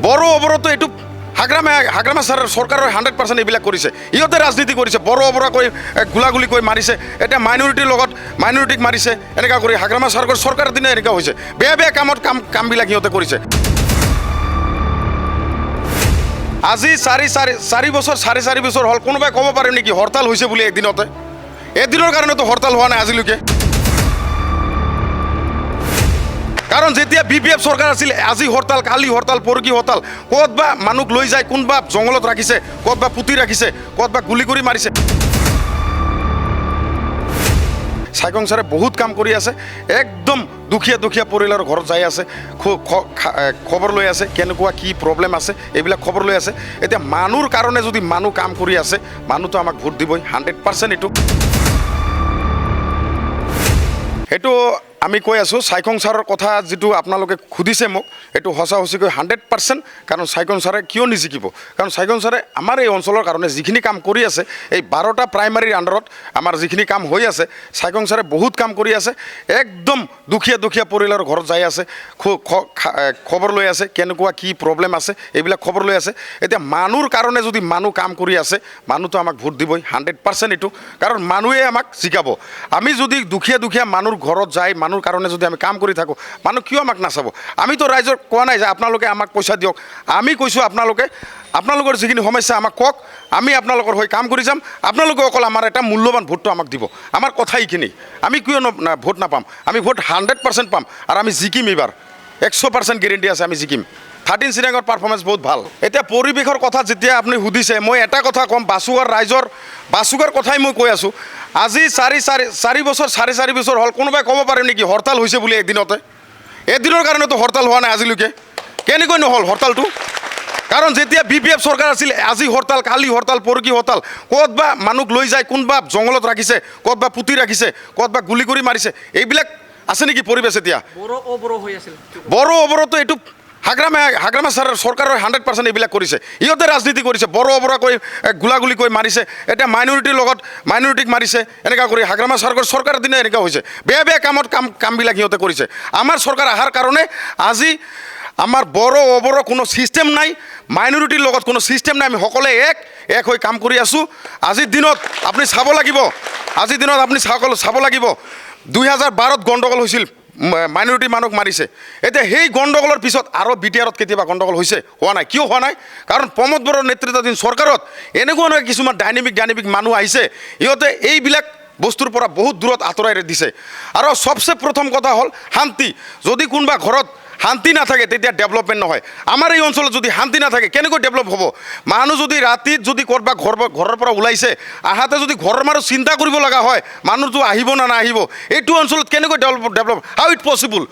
বড় অবৰত এইটো হাগ্ৰামা চৰকাৰৰ 100% এইবিলাক কৰিছে ইহঁতে ৰাজনীতি কৰিছে বড় অবৰা কৈ গুলাগুলি কৈ মাৰিছে এতিয়া মাইনৰিটিৰ লগত মাইনৰিটিক মাৰিছে এনেকুৱা কৰি হাগ্ৰামা চৰকাৰৰ দিনে এনেকুৱা হৈছে বেয়া বেয়া কামবিলাক সিহঁতে কৰিছে আজি চাৰি বছৰ 4.5 বছৰ হ'ল কোনোবাই ক'ব পাৰে নেকি হৰতাল হৈছে বুলি এদিনৰ কাৰণেতো হৰতাল হোৱা নাই আজিলৈকে কাৰণ যেতিয়া BPF চৰকাৰ আছিল আজি হৰতাল কালি হৰতাল পৰকি হৰতাল ক'ত বা মানুহ লৈ যায় কোনবা জংগলত ৰাখিছে ক'ত বা পুতি ৰাখিছে ক'ত বা গুলি কৰি মাৰিছে চাইকং ছাৰে বহুত কাম কৰি আছে একদম দুখীয়া পৰিয়ালৰ ঘৰত যাই আছে খবৰ লৈ আছে কেনেকুৱা কি প্ৰব্লেম আছে এইবিলাক খবৰ লৈ আছে এতিয়া মানুহৰ কাৰণে যদি মানুহ কাম কৰি আছে মানুহটো আমাক ভোট দিবই 100% এইটো আমি কৈ আছোঁ চাইকং ছাৰৰ কথা যিটো আপোনালোকে সুধিছে মোক এইটো সঁচাকৈ 100% কাৰণ চাইকং ছাৰে কিয় নিজিকিব কাৰণ চাইকং ছাৰে আমাৰ এই অঞ্চলৰ কাৰণে যিখিনি কাম কৰি আছে এই 12টা প্ৰাইমাৰীৰ আণ্ডাৰত আমাৰ যিখিনি কাম হৈ আছে চাইকং ছাৰে বহুত কাম কৰি আছে একদম দুখীয়া পৰিয়ালৰ ঘৰত যাই আছে খবৰ লৈ আছে কেনেকুৱা কি প্ৰব্লেম আছে এইবিলাক খবৰ লৈ আছে এতিয়া মানুহৰ কাৰণে যদি মানুহ কাম কৰি আছে মানুহটো আমাক ভোট দিবই 100% এইটো কাৰণ মানুহে আমাক জিকাব আমি যদি দুখীয়া মানুহৰ ঘৰত যাই মানুহৰ কাৰণে যদি আমি কাম কৰি থাকোঁ মানুহ কিয় আমাক নাচাব আমিতো ৰাইজক কোৱা নাই যে আপোনালোকে আমাক পইচা দিয়ক আমি কৈছোঁ আপোনালোকৰ যিখিনি সমস্যা আমাক কওক আমি আপোনালোকৰ হৈ কাম কৰি যাম আপোনালোকে অকল আমাৰ এটা মূল্যৱান ভোটটো আমাক দিব আমাৰ কথা এইখিনি আমি কিয় ভোট নাপাম আমি ভোট 100% পাম আৰু আমি জিকিম এইবাৰ 100% গেৰেণ্টি আছে আমি জিকিম 13 চিৰাঙৰ পাৰফৰ্মেঞ্চ বহুত ভাল এতিয়া পৰিৱেশৰ কথা যেতিয়া আপুনি সুধিছে মই এটা কথা ক'ম বাছুগাৰ কথাই মই কৈ আছোঁ আজি 4.5 বছৰ হ'ল কোনোবাই ক'ব পাৰে নেকি হৰতাল হৈছে বুলি এদিনৰ কাৰণেতো হৰতাল হোৱা নাই আজিলৈকে কেনেকৈ নহ'ল হৰতালটো কাৰণ যেতিয়া BPF চৰকাৰ আছিল আজি হৰতাল কালি হৰতাল পৰকি হৰতাল ক'ত বা মানুহ লৈ যায় কোনবা জংগলত ৰাখিছে ক'ত বা পুতি ৰাখিছে ক'ত বা গুলি কৰি মাৰিছে এইবিলাক আছে নেকি পৰিৱেশ এতিয়া বড় অবৰতো এইটো হাগ্ৰামা চৰকাৰৰ 100% এইবিলাক কৰিছে ইহঁতে ৰাজনীতি কৰিছে বড় অবৰা কৈ গুলাগুলি কৈ মাৰিছে এতিয়া মাইনৰিটিৰ লগত মাইনৰিটিক মাৰিছে এনেকুৱা কৰি হাগ্ৰামা চৰকাৰৰ দিনে এনেকুৱা হৈছে বেয়া বেয়া কামবিলাক সিহঁতে কৰিছে আমাৰ চৰকাৰ অহাৰ কাৰণে আজি আমাৰ বড় অবৰৰ কোনো ছিষ্টেম নাই মাইনৰিটিৰ লগত কোনো ছিষ্টেম নাই আমি সকলোৱে এক হৈ কাম কৰি আছোঁ আজিৰ দিনত আপুনি চাব লাগিব 2012ত গণ্ডগোল হৈছিল মাইনৰিটি মানুহক মাৰিছে এতিয়া সেই গণ্ডগোলৰ পিছত আৰু BTRত কেতিয়াবা গণ্ডগোল হোৱা নাই কিয় হোৱা নাই কাৰণ প্ৰমোদ বড়োৰ নেতৃত্বাধীন চৰকাৰত এনেকুৱা কিছুমান ডাইনামিক মানুহ আহিছে ইহঁতে এইবিলাক বস্তুৰ পৰা বহুত দূৰত আঁতৰাই দিছে আৰু সবচে প্ৰথম কথা হ'ল শান্তি যদি কোনোবা ঘৰত শান্তি নাথাকে তেতিয়া ডেভেলপমেণ্ট নহয় আমাৰ এই অঞ্চলত যদি শান্তি নাথাকে কেনেকৈ ডেভেলপ হ'ব মানুহ যদি ৰাতিত যদি ক'ৰবাত ঘৰৰ পৰা ওলাইছে আহাতে যদি ঘৰৰ মানুহ চিন্তা কৰিব লগা হয় মানুহটো আহিব না নাহিব এইটো অঞ্চলত কেনেকৈ ডেভেলপ হাউ ইট পচিবল